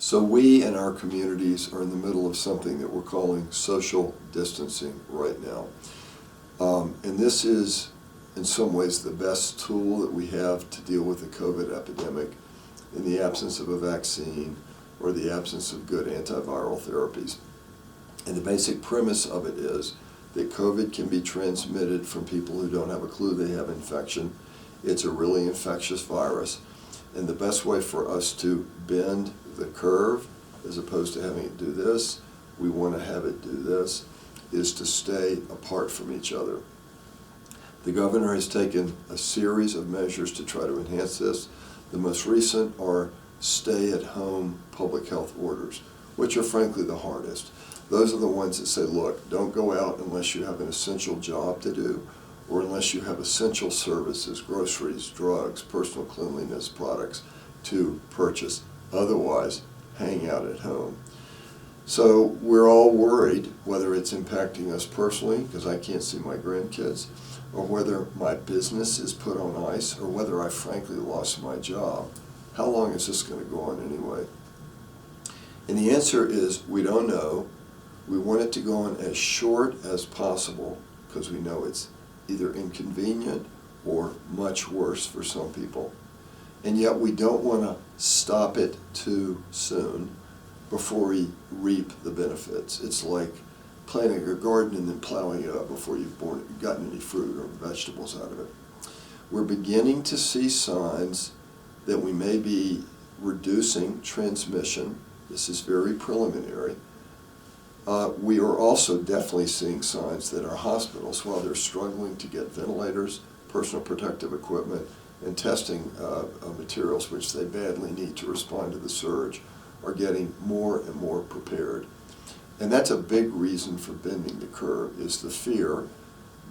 So we and our communities are in the middle of something that we're calling social distancing right now. And this is, in some ways, the best tool that we have to deal with the COVID epidemic in the absence of a vaccine or the absence of good antiviral therapies. And the basic premise of it is that COVID can be transmitted from people who don't have a clue they have infection. It's a really infectious virus. And the best way for us to bend the curve, as opposed to having it do this, we want to have it do this, is to stay apart from each other. The governor has taken a series of measures to try to enhance this. The most recent are stay-at-home public health orders, which are frankly the hardest. Those are the ones that say, look, don't go out unless you have an essential job to do, or unless you have essential services, groceries, drugs, personal cleanliness products to purchase. Otherwise, hang out at home. So we're all worried whether it's impacting us personally, because I can't see my grandkids, or whether my business is put on ice, or whether I frankly lost my job. How long is this going to go on anyway? And the answer is we don't know. We want it to go on as short as possible because we know it's either inconvenient or much worse for some people. And yet we don't want to stop it too soon before we reap the benefits. It's like planting a garden and then plowing it up before you've gotten any fruit or vegetables out of it. We're beginning to see signs that we may be reducing transmission. This is very preliminary. We are also definitely seeing signs that our hospitals, while they're struggling to get ventilators, personal protective equipment, and testing materials, which they badly need to respond to the surge, are getting more and more prepared. And that's a big reason for bending the curve, is the fear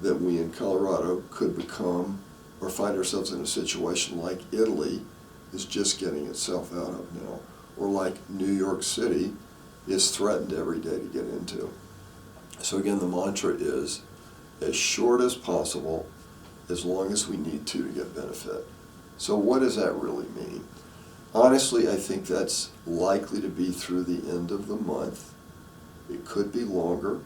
that we in Colorado could become or find ourselves in a situation like Italy is just getting itself out of now, or like New York City is threatened every day to get into. So again, the mantra is as short as possible, as long as we need to get benefit. So what does that really mean? Honestly, I think that's likely to be through the end of the month. It could be longer.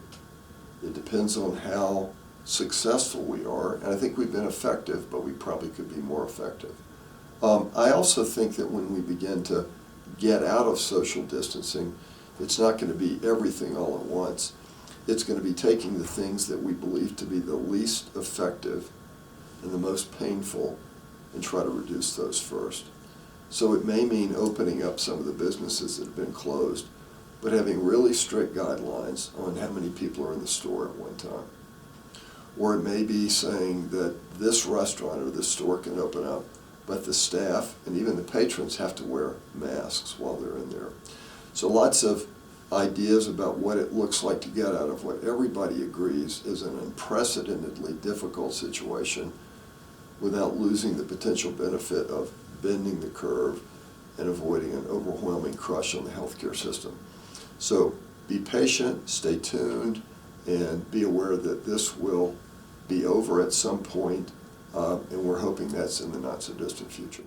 It depends on how successful we are. And I think we've been effective, but we probably could be more effective. I also think that when we begin to get out of social distancing, it's not going to be everything all at once. It's going to be taking the things that we believe to be the least effective and the most painful and try to reduce those first. So it may mean opening up some of the businesses that have been closed, but having really strict guidelines on how many people are in the store at one time. Or it may be saying that this restaurant or this store can open up, but the staff and even the patrons have to wear masks while they're in there. So lots of ideas about what it looks like to get out of what everybody agrees is an unprecedentedly difficult situation without losing the potential benefit of bending the curve and avoiding an overwhelming crush on the healthcare system. So be patient, stay tuned, and be aware that this will be over at some point, and we're hoping that's in the not so distant future.